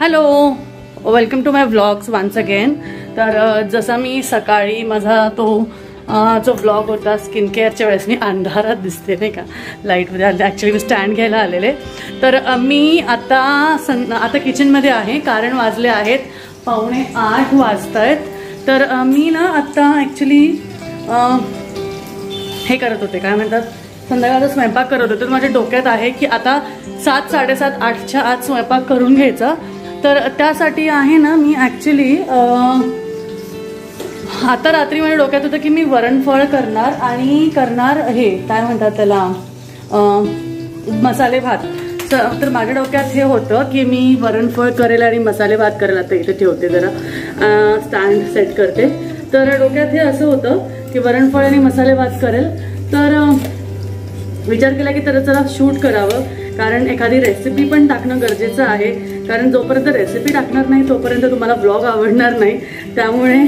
Hello, welcome to my vlogs once again. तर जसा मी सकाळी माझा तो जो व्लॉग होता स्किन केअरच्या वेळेस मी अंधारात दिसते नाही का, लाईटमध्ये आले. ॲक्च्युली मी स्टँड घ्यायला आलेले. तर मी आता किचनमध्ये आहे, कारण वाजले आहेत 7:45 वाजत आहेत. तर मी ना आत्ता ॲक्च्युली हे करत होते, काय म्हणतात, संध्याकाळचा स्वयंपाक करत होते. तर माझ्या डोक्यात आहे की आता 7, 7:30, 8च्या आत स्वयंपाक करून घ्यायचा. तर त्यासाठी आहे ना मी ॲक्च्युली आता रात्री माझ्या डोक्यात होतं की मी वरणफळ करणार आणि करणार हे काय म्हणतात त्याला मसाले भात. तर माझ्या डोक्यात हे होतं की मी वरणफळ करेल आणि मसाले भात करेल. आता इथे ठेवते, जरा स्टँड सेट करते. तर डोक्यात हे असं होतं की वरणफळ आणि मसाले भात करेल. तर विचार केला की तर चला शूट करावं, कारण एखादी रेसिपी पण टाकणं गरजेचं आहे. कारण जोपर्यंत रेसिपी टाकणार नाही तोपर्यंत तुम्हाला ब्लॉग आवडणार नाही. त्यामुळे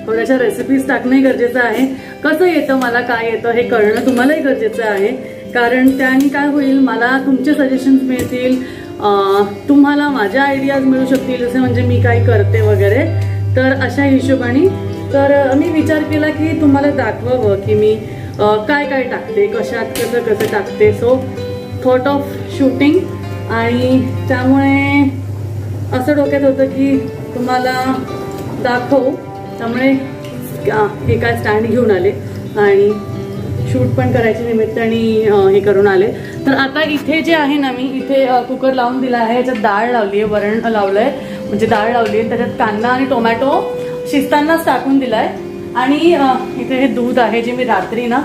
थोड्याशा रेसिपीज टाकणंही गरजेचं आहे. कसं येतं, मला काय येतं हे कळणं तुम्हालाही गरजेचं आहे. कारण त्याने काय होईल, मला तुमचे सजेशन्स मिळतील, तुम्हाला माझ्या आयडियाज मिळू शकतील, जसे म्हणजे मी काय करते वगैरे. तर अशा हिशोबाने तर मी विचार केला की तुम्हाला दाखवावं की मी काय काय टाकते, कशात कसं टाकते. So thought of shooting. आणि त्यामुळे असं डोक्यात होतं की तुम्हाला दाखवू. त्यामुळे हे काय स्टँड घेऊन आले आणि शूट पण करायच्या निमित्ताने हे करून आले. तर आता इथे जे आहे ना, मी इथे कुकर लावून दिला आहे. याच्यात डाळ लावली आहे, वरण लावलंय, म्हणजे डाळ लावली आहे. त्याच्यात कांदा आणि टोमॅटो शिजतानाच टाकून दिलाय. आणि इथे हे दूध आहे जे मी रात्री ना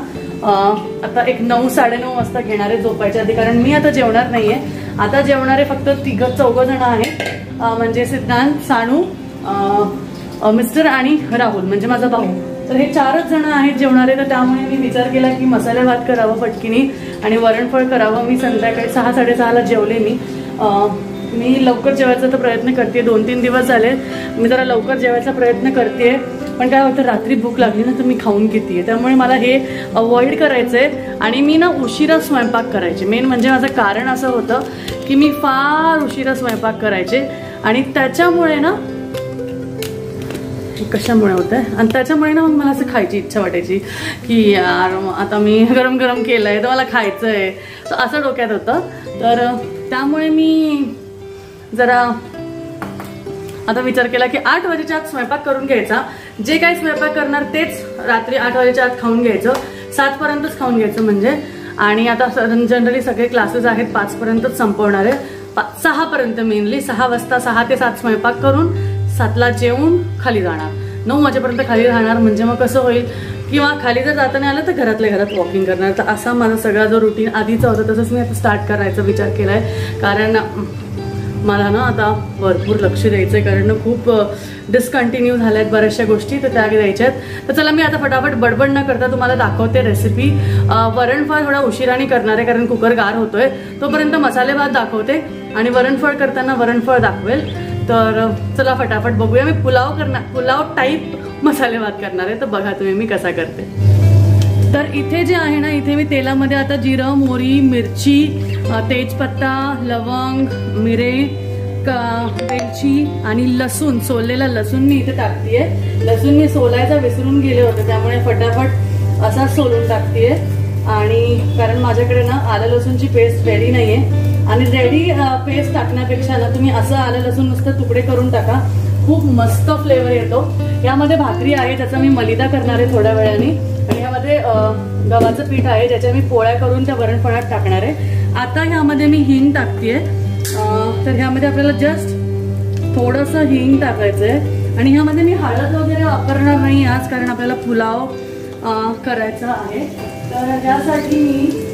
आता एक 9, 9:30 वाजता घेणार आहे झोपायच्या आधी. कारण मी आता जेवणार नाहीये. आता जेवणारे फक्त 3-4 जण आहेत, म्हणजे सिद्धांत, सानू, मिस्टर आणि राहुल म्हणजे माझा भाऊ. तर हे 4च जण आहेत जेवणारे. तर त्यामुळे मी विचार केला की मसाले भात करावं पटकिनी आणि वरणफळ करावं. मी संध्याकाळी 6, 6:30 जेवले. मी लवकर जेवायचा तर प्रयत्न करते. 2-3 दिवस झाले मी जरा लवकर जेवायचा प्रयत्न करते. पण काय होतं, रात्री भूक लागली ना तर मी खाऊन घेते. त्यामुळे मला हे अवॉइड करायचंय. आणि मी ना उशिरा स्वयंपाक करायचे. मेन म्हणजे माझं कारण असं होतं की मी फार उशिरा स्वयंपाक करायचे. आणि त्याच्यामुळे ना कशामुळे होत आहे, आणि त्याच्यामुळे ना मग मला असं खायची इच्छा वाटायची की यार आता मी गरम गरम केलंय तर मला खायचंय. असं डोक्यात होतं. तर त्यामुळे मी जरा आता विचार केला की 8 वाजेच्या आत स्वयंपाक करून घ्यायचा. जे काही स्वयंपाक करणार तेच रात्री 8 वाजेच्या आत खाऊन घ्यायचं. 7 पर्यंतच खाऊन घ्यायचं म्हणजे. आणि आता जनरली सगळे क्लासेस आहेत 5 पर्यंतच संपवणार आहे. 6 पर्यंत मेनली 6 वाजता 6 ते 7 स्वयंपाक करून 7ला जेवून खाली जाणार. 9 वाजेपर्यंत खाली राहणार. म्हणजे मग कसं होईल, किंवा खाली जर जाता नाही आलं तर घरातल्या घरात वॉकिंग करणार. तर असा माझा सगळा जो रुटीन आधीचा होता तसंच मी आता स्टार्ट करायचा विचार केलाय. कारण मला ना आता भरपूर लक्ष द्यायचंय. कारण खूप डिस्कंटिन्यू झाल्या आहेत बऱ्याचशा गोष्टी, तर त्या द्यायच्या आहेत. तर चला मी आता फटाफट बडबड न करता तुम्हाला दाखवते रेसिपी. वरणफळ थोडा उशिराने करणार आहे कारण कुकर गार होतोय. तोपर्यंत मसाले भात दाखवते आणि वरणफळ करताना वरणफळ दाखवेल. तर चला फटाफट बघूया. मी पुलाव टाईप मसाले भात करणार आहे. तर बघा तुम्ही मी कसा करते. तर इथे जे आहे ना, इथे मी तेलामध्ये आता जिरं, मोहरी, मिरची, तेजपत्ता, लवंग, मिरे, वेलची आणि लसूण, सोललेला लसूण मी इथे टाकतेय. लसूण मी सोलायचा विसरून गेले होते, त्यामुळे फटाफट असा सोलून टाकतेय. आणि कारण माझ्याकडे ना आलं लसूणची पेस्ट रेडी नाहीये. आणि रेडी पेस्ट टाकण्यापेक्षा ना तुम्ही असं आलं लसूण नुसतं तुकडे करून टाका, खूप मस्त फ्लेवर येतो. यामध्ये भाकरी आहे ज्याचा मी मलिदा करणार आहे थोड्या वेळाने. आणि यामध्ये गव्हाचं पीठ आहे ज्याच्या मी पोळ्या करून त्या वरणफळात टाकणार आहे. आता ह्यामध्ये मी हिंग टाकतेय. तर ह्यामध्ये आपल्याला जस्ट थोडंसं हिंग टाकायचंय. आणि ह्यामध्ये मी हळद वगैरे वापरणार नाही आज, कारण आपल्याला पुलाव करायचा आहे. तर त्यासाठी मी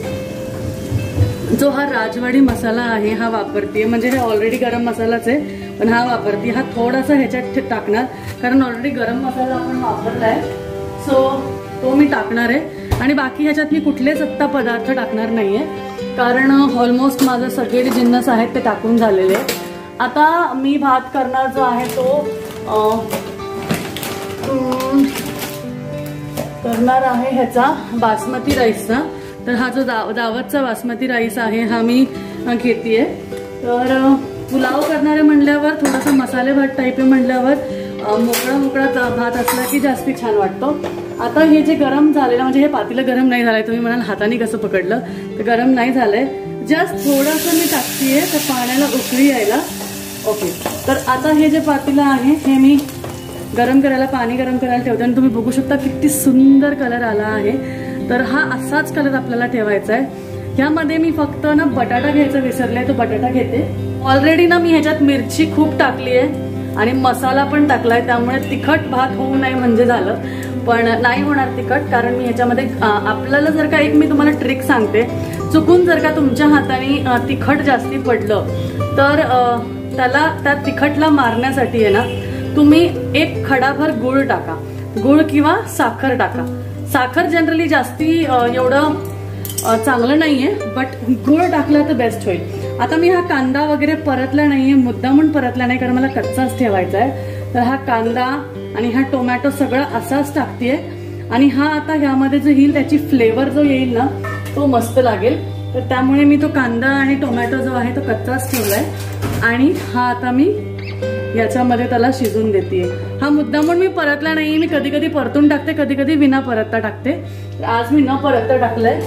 जो हा राजवाडी मसाला आहे हा वापरते. म्हणजे हे ऑलरेडी गरम मसालाच आहे, पण हा वापरते. हा थोडासा ह्याच्यात टाकणार कारण ऑलरेडी गरम मसाला आपण वापरलाय. सो तो मी टाकणार आहे. आणि बाकी ह्याच्यात मी कुठलेच आत्ता पदार्थ टाकणार नाहीये, कारण ऑलमोस्ट माझं सगळे जे जिन्नस आहेत ते टाकून झालेले. आता मी भात करणार जो आहे तो करणार आहे ह्याचा बासमती राईसचा. तर हा जो दावतचा बासमती राईस आहे हा मी घेतेय. तर पुलाव करणारे म्हणल्यावर थोडासा मसाले भात टाईप आहे म्हणल्यावर मोकळा भात असला की जास्ती छान वाटतो. आता हे जे गरम झालेलं म्हणजे हे पातेलं गरम नाही झालंय. तुम्ही म्हणाल हाताने कसं पकडलं, तर गरम नाही झालंय. जस्ट थोडंसं मी टाकतीये तर पाण्याला उकळी यायला. ओके, तर आता हे जे पातेलं आहे हे मी गरम करायला, पाणी गरम करायला ठेवते. आणि तुम्ही बघू शकता किती सुंदर कलर आला आहे. तर हा असाच कलर आपल्याला ठेवायचा आहे. ह्यामध्ये मी फक्त ना बटाटा घ्यायचा विसरले, तो बटाटा घेते. ऑलरेडी ना मी ह्याच्यात मिरची खूप टाकली आहे आणि मसाला पण टाकलाय, त्यामुळे तिखट भात होऊ नये म्हणजे झालं. पण नाही होणार तिखट, कारण मी ह्याच्यामध्ये आपल्याला जर का एक मी तुम्हाला ट्रिक सांगते, चुकून जर का तुमच्या हाताने तिखट जास्ती पडलं तर त्या तिखटला मारण्यासाठी आहे ना तुम्ही एक खडाभर गुळ टाका, गुळ किंवा साखर टाका. साखर जनरली जास्ती एवढं चांगलं नाहीये, बट गुळ टाकला तर बेस्ट होईल. आता मी हा कांदा वगैरे परतला नाहीये, मुद्दामून परतला नाही, कारण मला कच्चाच ठेवायचा आहे. तर हा कांदा आणि हा टोमॅटो सगळं असाच टाकतेय. आणि हा आता ह्यामध्ये जो येईल त्याची फ्लेवर जो येईल ना तो मस्त लागेल. तर त्यामुळे मी तो कांदा आणि टोमॅटो जो आहे तो कच्चाच ठेवलाय. आणि हा आता मी याच्यामध्ये त्याला शिजून देते. हा मुद्दामून मी परतला नाही, मी कधी कधी परतून टाकते, कधी कधी विना परतता टाकते. आज मी न परतता टाकलंय.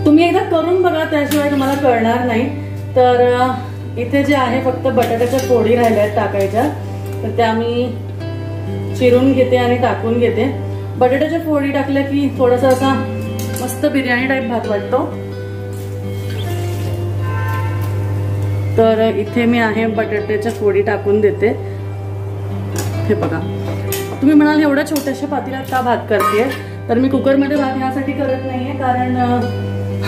तुम्ही एकदा करून बघा, त्याशिवाय तुम्हाला कळणार नाही. तर इथे जे आहे फक्त बटाट्याच्या फोडी राहिल्या आहेत टाकायच्या, तर त्या मी चिरून घेते आणि टाकून घेते. बटाट्याच्या फोडी टाकल्या की थोडासा असा मस्त बिर्याणी टाईप भात वाटतो. तर इथे मी आहे बटाट्याच्या फोडी टाकून देते. हे बघा, तुम्ही म्हणाल एवढ्या छोट्याशा पातेल्यात का भात करतेय, तर मी कुकरमध्ये भात यासाठी करत नाहीये, कारण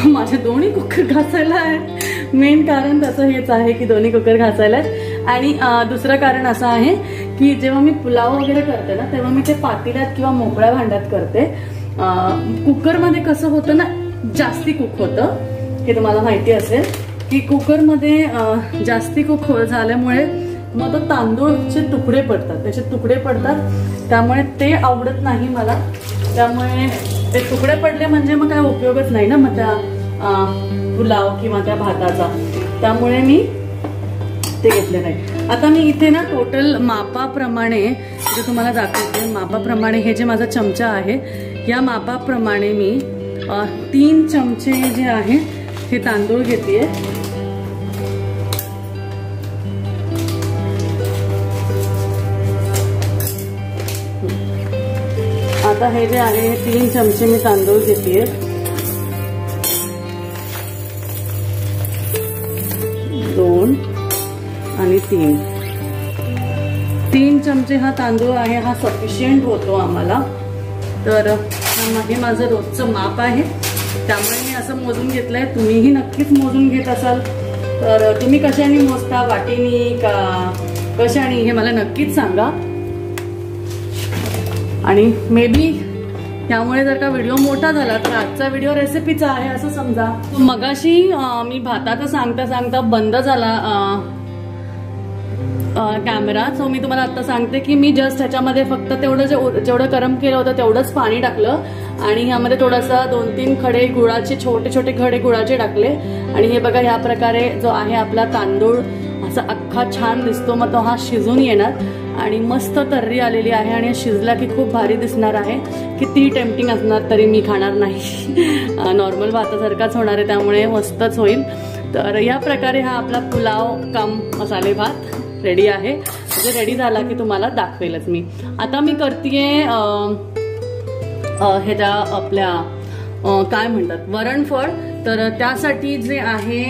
माझे दोन्ही कुकर घासायला आहेत. मेन कारण त्याचं हेच आहे की दोन्ही कुकर घासायला आहेत. आणि दुसरं कारण असं आहे की जेव्हा मी पुलाव वगैरे करते ना, तेव्हा मी ते पातेल्यात किंवा मोकळ्या भांड्यात करते. कुकरमध्ये कसं होतं ना, जास्ती कुक होतं. हे तुम्हाला माहिती असेल की कुकरमध्ये जास्ती कुक झाल्यामुळे मग तो तांदूळचे तुकडे पडतात, त्याचे तुकडे पडतात. त्यामुळे ते आवडत नाही मला. त्यामुळे ते तुकडे पडले म्हणजे मग काय उपयोगच नाही ना मग त्या पुलाव किंवा त्या भाताचा. त्यामुळे मी ते घेतले नाही. आता मी इथे ना टोटल मापाप्रमाणे जे तुम्हाला दाखवते, मापाप्रमाणे हे जे माझा चमचा आहे या मापाप्रमाणे मी 3 चमचे जे आहे हे तांदूळ घेतेय. आता हे जे आहे 3 चमचे मी तांदूळ घेतेय. 2 आणि 3 चमचे हा तांदूळ आहे, हा सफिशियंट होतो आम्हाला. तर हे माझं रोजचं माप आहे, त्यामुळे मी असं मोजून घेतलंय. तुम्हीही नक्कीच मोजून घेत असाल तर तुम्ही कशाने मोजता, वाटीनी का कशाने, हे मला नक्कीच सांगा. आणि मे बी त्यामुळे जर का व्हिडिओ मोठा झाला तर आजचा व्हिडिओ रेसिपीचा आहे असं समजा. मगाशी मी भाताचं सांगता सांगता बंद झाला कॅमेरा. सो मी तुम्हाला आता सांगते की मी जस्ट ह्याच्यामध्ये फक्त तेवढं जेवढं गरम केलं होतं तेवढंच पाणी टाकलं आणि ह्यामध्ये थोडासा 2-3 खडे गुळाचे, छोटे छोटे खडे गुळाचे टाकले. आणि हे बघा, ह्या प्रकारे जो आहे आपला तांदूळ असा अख्खा छान दिसतो. मग तो हा शिजून येणार आणि मस्त तर्री आलेली आहे आणि शिजला की खूप भारी दिसणार आहे. किती टेम्पटिंग असणार तरी मी खाणार नाही. नॉर्मल भातासारखाच होणार आहे, त्यामुळे मस्तच होईल. तर या प्रकारे हा आपला पुलाव कम मसाले भात रेडी आहे. म्हणजे रेडी झाला की तुम्हाला दाखवेलच मी. आता मी करतेय ह्याच्या आपल्या काय म्हणतात वरणफळ. तर त्यासाठी जे आहे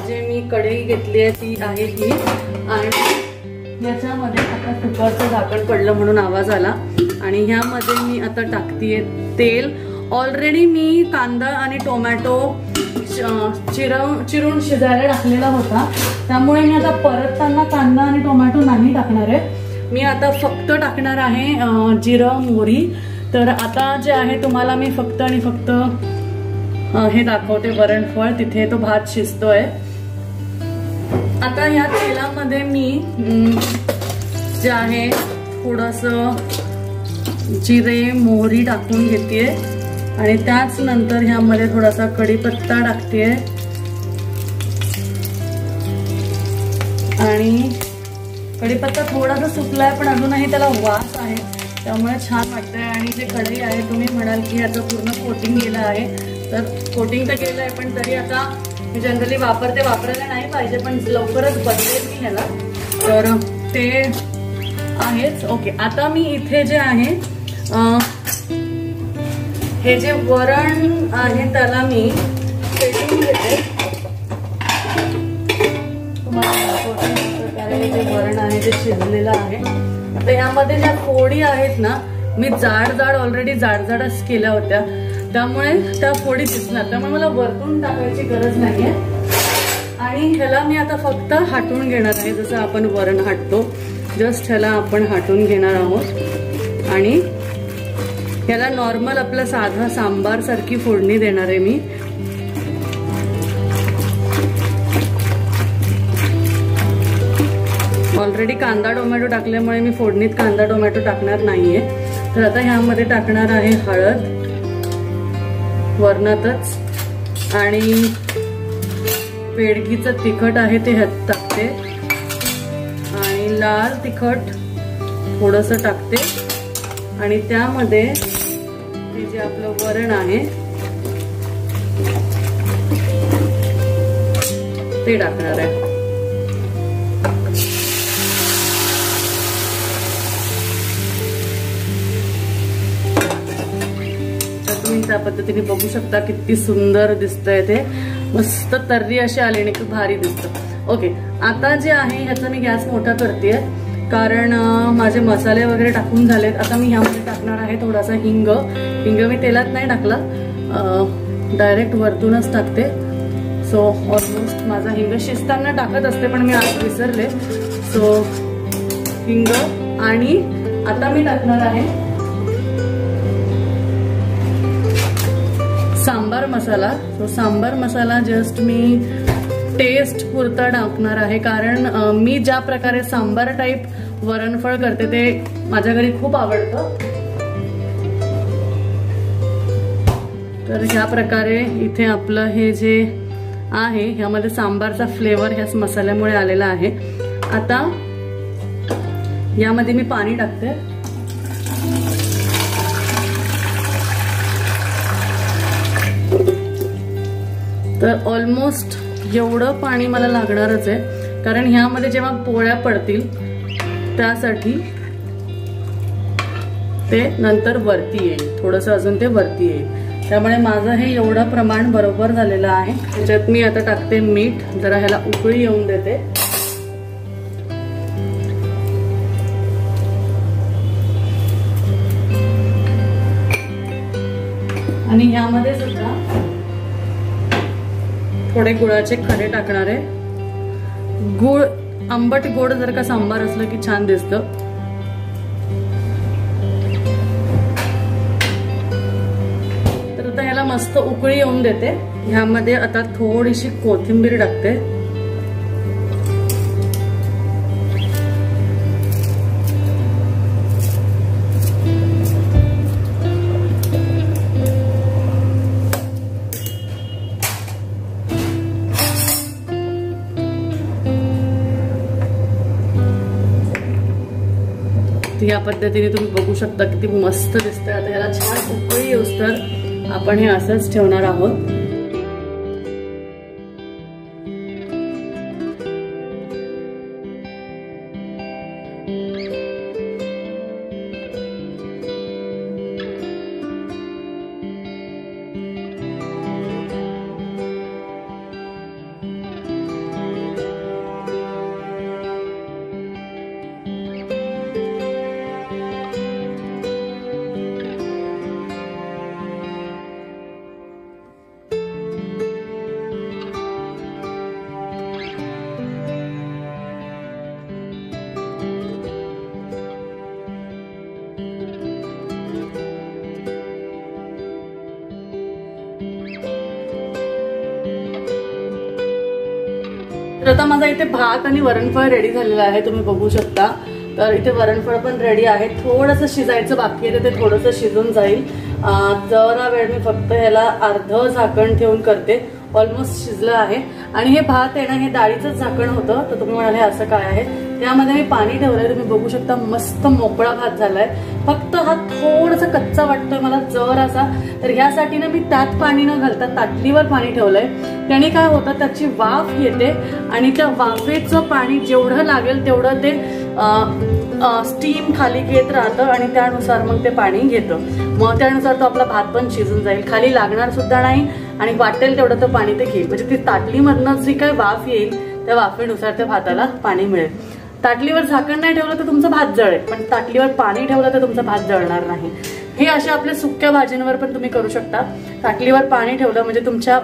जे मी कढई घेतली आहे ती आहे ही. आणि याच्यामध्ये आता कुकरचं झाकण पडलं म्हणून आवाज आला. आणि ह्यामध्ये मी आता टाकतेय तेल. ऑलरेडी मी कांदा आणि टोमॅटो चिरून शिजायला टाकलेला होता, त्यामुळे मी आता परतताना कांदा आणि टोमॅटो नाही टाकणार आहे. मी आता फक्त टाकणार आहे जिरं, मोहरी. तर आता जे आहे तुम्हाला मी फक्त आणि फक्त हे दाखवते वरणफळ. तिथे तो भात शिजतोय. आता या तेलामध्ये मी जे आहे थोडंसं जिरे, मोहरी टाकून घेतेय आणि त्याच नंतर ह्यामध्ये थोडासा कढीपत्ता टाकतेय. आणि कढीपत्ता थोडासा सुकलाय पण अजूनही त्याला वास आहे, त्यामुळे छान वाटतंय. आणि जे कढई आहे तुम्ही म्हणाल की याचं पूर्ण कोटिंग गेलं आहे, तर कोटिंग तर केलं आहे पण तरी आता मी जनरली वापरायला नाही पाहिजे पण लवकरच बदलेल मी ह्याला, तर ते आहेच. ओके, आता मी इथे जे आहे हे जे वरण आहे त्याला मी पेटून घेते. हे जे वरण आहे ते शिजलेलं आहे. आता यामध्ये ज्या फोडी आहेत ना, मी जाड ऑलरेडी जाडच केल्या होत्या, त्यामुळे त्या फोडी दिसणार, त्यामुळे मला वरतून टाकायची गरज नाहीये. आणि ह्याला मी आता फक्त हाटून घेणार आहे, जसं आपण वरण हाटतो जस्ट ह्याला आपण हाटून घेणार आहोत. आणि ह्याला नॉर्मल आपला साधा सांबार सारखी फोडणी देणार आहे मी. ऑलरेडी कांदा टोमॅटो टाकल्यामुळे मी फोडणीत कांदा टोमॅटो टाकणार नाहीये. तर आता ह्यामध्ये टाकणार आहे हळद वरणातच, आणि पेडकीचं तिखट आहे ते ह्यात टाकते, आणि लाल तिखट थोडंसं टाकते, आणि त्यामध्ये हे जे आपलं वरण आहे ते टाकणार आहे. त्या पद्धतीने बघू शकता किती सुंदर दिसतंय ते, मस्त तर्री अशी आली आणि खूप भारी दिसतं. ओके, आता जे आहे ह्याचा मी गॅस मोठा करतेय कारण माझे मसाले वगैरे टाकून झालेत. आता मी ह्यामध्ये टाकणार आहे थोडासा हिंग. मी तेलात नाही टाकला, डायरेक्ट वरतूनच टाकते. सो ऑलमोस्ट माझा हिंग शिजताना टाकत असते पण मी आज विसरले. सो हिंग, आणि आता मी टाकणार आहे सांबार मसाला. सो सांबार मसाला जस्ट मी टेस्ट पुरता टाकणार आहे, कारण मी ज्या प्रकारे सांबार टाईप वरणफळ करते ते माझ्या घरी खूप आवडतं. तर ह्या प्रकारे इथे आपलं हे जे आहे ह्यामध्ये सांबारचा फ्लेवर ह्या मसाल्यामुळे आलेला आहे. आता यामध्ये मी पाणी टाकते. तर ऑलमोस्ट एवढं पाणी मला लागणारच आहे, कारण ह्यामध्ये जेव्हा पोळ्या पडतील त्यासाठी ते नंतर वरती येईल, थोडंसं अजून ते वरती येईल. त्यामुळे माझं हे एवढं प्रमाण बरोबर झालेलं आहे. त्याच्यात मी आता टाकते मीठ, जरा ह्याला उकळी येऊन देते. आणि ह्यामध्ये सुद्धा थोडे गुळाचे खडे टाकणार आहे. गुळ, आंबट गोड जर का सांबार असलं की छान दिसतं. तर आता ह्याला मस्त उकळी येऊन देते. ह्यामध्ये आता थोडीशी कोथिंबीर टाकते. या पद्धतीने तुम्ही बघू शकता किती मस्त दिसतंय. आता याला छान उकळी येऊस तर आपण हे असंच ठेवणार आहोत. तर आता माझा इथे भात आणि वरणफळ रेडी झालेला आहे, तुम्ही बघू शकता. तर इथे वरणफळ पण रेडी आहे. थोडंसं शिजायचं बाकी आहे, ते थोडंसं शिजून जाईल. जरा वेळ मी फक्त ह्याला अर्ध झाकण ठेवून करते. ऑलमोस्ट शिजलं आहे. आणि हे भात आहे ना, हे डाळीचं झाकण होतं, तर तुम्ही म्हणाले असं काय आहे, त्यामध्ये मी पाणी ठेवलंय. तुम्ही बघू शकता मस्त मोकळा भात झालाय. फक्त हा थोडासा कच्चा वाटतोय मला जर असा, तर ह्यासाठी ना मी त्यात पाणी न घालता ताटलीवर पाणी ठेवलंय. त्याने काय होतं, त्याची वाफ येते आणि त्या वाफेचं पाणी जेवढं लागेल तेवढं ते स्टीम खाली घेत राहतं आणि त्यानुसार मग ते पाणी घेतं. मग त्यानुसार तो आपला भात पण शिजून जाईल, खाली लागणार सुद्धा नाही आणि वाटेल तेवढं तो पाणी ते घेईल. म्हणजे ती ताटलीमधनं जी काही वाफ येईल त्या वाफेनुसार त्या भाताला पाणी मिळेल. ताटलीवर झाकण नाही ठेवलं तर तुमचं भात जळेल, पण ताटलीवर पाणी ठेवलं तर तुमचं भात जळणार नाही. हे अशा आपल्या सुक्या भाज्यांवर पण तुम्ही करू शकता. ताटलीवर पाणी ठेवलं म्हणजे तुमच्या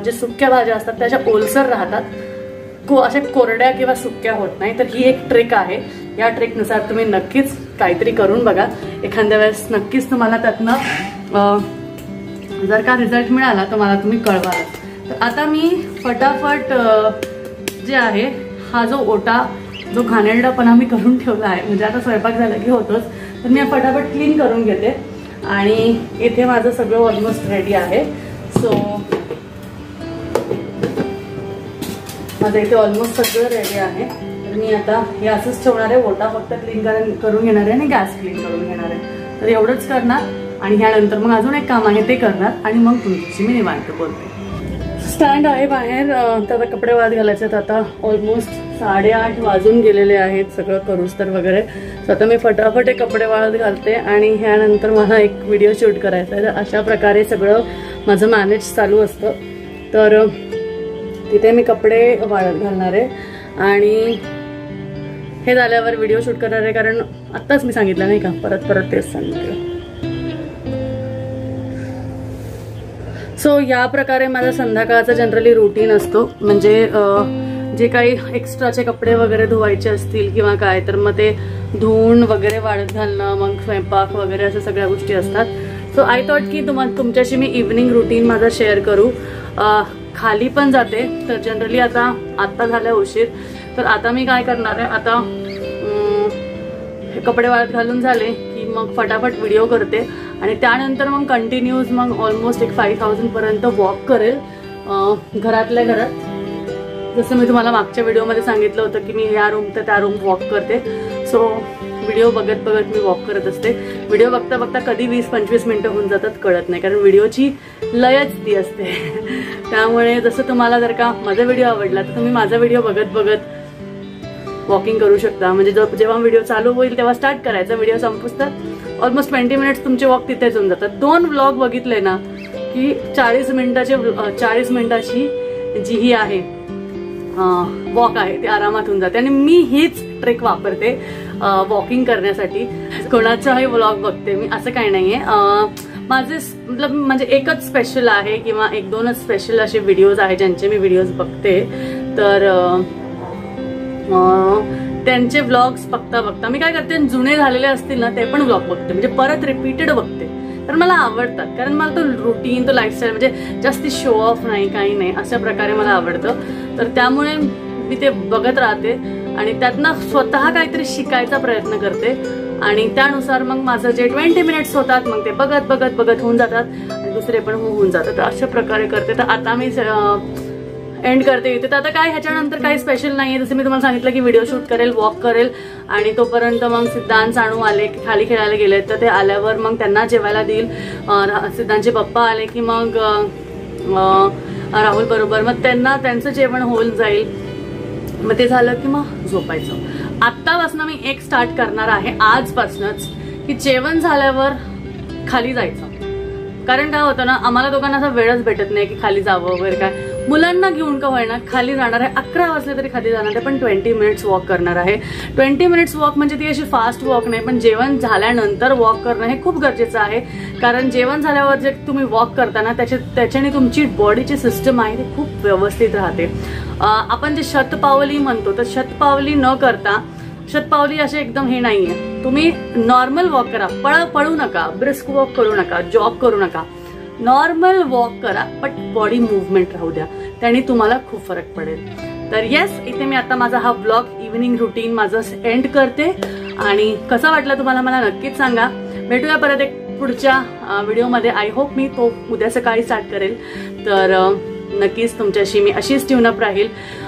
जे सुक्या भाज्या असतात त्याच्या ओलसर राहतात, अशा कोरड्या किंवा सुक्या होत नाही. तर ही एक ट्रिक आहे. या ट्रिकनुसार तुम्ही नक्कीच काहीतरी करून बघा. एखाद्या वेळेस नक्कीच तुम्हाला त्यातनं जर का रिझल्ट मिळाला तर मला तुम्ही कळवाल. तर आता मी फटाफट जे आहे हा जो ओटा जो घाणेरडापणा मी करून ठेवला आहे, म्हणजे आता स्वयंपाक झाला की होतोच, तर मी फटाफट क्लीन करून घेते. आणि इथे माझं सगळं ऑलमोस्ट रेडी आहे. सो माझं इथे ऑलमोस्ट सगळं रेडी आहे. तर मी आता हे असंच ठेवणार आहे. ओटा फक्त क्लीन करून घेणार आहे आणि गॅस क्लीन करून घेणार आहे. तर एवढंच करणार आणि ह्यानंतर मग अजून एक काम आहे ते करणार आणि मग तुमच्याशी मी निवांत बोलते. स्टँड आहे बाहेर, त्याचा कपडे वाळत घालायचे. आता ऑलमोस्ट 8:30 वाजून गेलेले आहेत सगळं करूस्तर वगैरे. आता मी फटाफट कपडे वाळत घालते आणि ह्यानंतर मला एक व्हिडिओ शूट करायचा आहे. तर अशा प्रकारे सगळं माझं मॅनेज चालू असतं. तर तिथे मी कपडे वाळत घालणार आहे आणि हे झाल्यावर व्हिडिओ शूट करणार आहे, कारण आत्ताच मी सांगितलं नाही का, परत परत तेच सांगितलं. सो या प्रकारे माझा संध्याकाळचा जनरली रुटीन असतो. म्हणजे जे काही एक्स्ट्राचे कपडे वगैरे धुवायचे असतील किंवा काय, तर मग ते धुवून वगैरे वाळत घालणं, मग स्वयंपाक वगैरे अशा सगळ्या गोष्टी असतात. सो आय थॉट की तुमच्याशी मी इव्हनिंग रुटीन माझा शेअर करू. खाली पण जाते, तर जनरली आता झालं उशीर, तर आता मी काय करणार आहे, आता कपडे वाळत घालून झाले की मग फटाफट व्हिडिओ करते आणि त्यानंतर मग कंटिन्यूज मग ऑलमोस्ट एक 5000 पर्यंत वॉक करेल घरातल्या घरात. जसं मी तुम्हाला मागच्या व्हिडिओमध्ये सांगितलं होतं की मी या रूम तर त्या रूम वॉक करते. सो व्हिडिओ बघत बघत मी वॉक करत असते. व्हिडिओ बघता बघता कधी 20-25 मिनिटं होऊन जातात कळत नाही, कारण व्हिडिओची लयच ती असते. त्यामुळे जसं तुम्हाला जर का माझा व्हिडिओ आवडला तर तुम्ही माझा व्हिडिओ बघत बघत वॉकिंग करू शकता. म्हणजे जेव्हा व्हिडिओ चालू होईल तेव्हा स्टार्ट करायचा, व्हिडिओ संपूस तर ऑलमोस्ट 20 मिनिट्स तुमचे वॉक तिथेच होऊन जातात. 2 व्लॉग बघितले ना की 40 मिनिटाची जी ही आहे वॉक आहे ती आरामात होऊन जाते. आणि मी हीच ट्रिक वापरते वॉकिंग करण्यासाठी. कोणाचाही व्लॉग बघते मी, असं काही नाहीये. माझे म्हणजे एकच स्पेशल आहे किंवा 1-2च स्पेशल असे व्हिडिओज आहेत ज्यांचे मी व्हिडिओज बघते. तर त्यांचे व्लॉग्स बघता मी काय करते, जुने झालेले असतील ना ते पण व्लॉग बघते, म्हणजे परत रिपीटेड बघते. तर मला आवडतात, कारण मला तो रुटीन, तो लाईफस्टाईल, म्हणजे जास्ती शो ऑफ नाही, काही नाही, अशा प्रकारे मला आवडतं. तर त्यामुळे मी ते बघत राहते आणि त्यातनं स्वतः काहीतरी शिकायचा प्रयत्न करते आणि त्यानुसार मग माझं जे 20 मिनिट्स होतात मग ते बघत बघत बघत होऊन जातात आणि दुसरे पण होऊन जातात. तर अशा प्रकारे करते. तर आता मी एंड करते इथे. तर आता काय ह्याच्यानंतर काही स्पेशल नाहीये. जसं मी तुम्हाला सांगितलं की व्हिडिओ शूट करेल, वॉक करेल आणि तोपर्यंत मग सिद्धांत सानू आले, खाली खेळायला गेले, तर ते आल्यावर मग त्यांना जेवायला देईल. सिद्धांतचे पप्पा आले की मग राहुल बरोबर मग त्यांचं जेवण होऊन जाईल. मग ते झालं की मग झोपायचं. आत्तापासून मी एक स्टार्ट करणार आहे आजपासूनच की जेवण झाल्यावर खाली जायचं. कारण काय होतं ना, आम्हाला दोघांना असा वेळच भेटत नाही की खाली जावं वगैरे काय. मुलांना घेऊन का होईना खाली जाणार आहे, 11 वाजले तरी खाली जाणार आहे, पण 20 मिनिट्स वॉक करणार आहे. 20 मिनिट्स वॉक म्हणजे ती अशी फास्ट वॉक नाही, पण जेवण झाल्यानंतर वॉक करणं हे खूप गरजेचं आहे. कारण जेवण झाल्यावर जे तुम्ही वॉक करताना त्याच्याने तुमची बॉडीची सिस्टम आहे ती खूप व्यवस्थित राहते. आपण जे शतपावली म्हणतो, तर शतपावली न करता, शतपावली असे एकदम हे नाहीये, तुम्ही नॉर्मल वॉक करा, पळू नका, ब्रिस्क वॉक करू नका, जॉग करू नका, नॉर्मल वॉक करा, बट बॉडी मुवमेंट राहू द्या, त्याने तुम्हाला खूप फरक पडेल. तर येस, इथे मी आता माझा हा ब्लॉग इव्हिनिंग रुटीन माझं एंड करते आणि कसा वाटला तुम्हाला मला नक्कीच सांगा. भेटूया परत एक पुढच्या व्हिडिओमध्ये. आय होप मी तो उद्या सकाळी स्टार्ट करेल. तर नक्कीच तुमच्याशी मी अशीच ट्यून अप राहील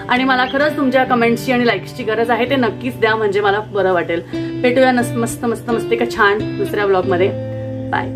आणि मला खरंच तुमच्या कमेंट्सची आणि लाईक्सची गरज आहे, ते नक्कीच द्या म्हणजे मला बरं वाटेल. भेटूया मस्त मस्त मस्त एका छान दुसऱ्या ब्लॉगमध्ये. बाय.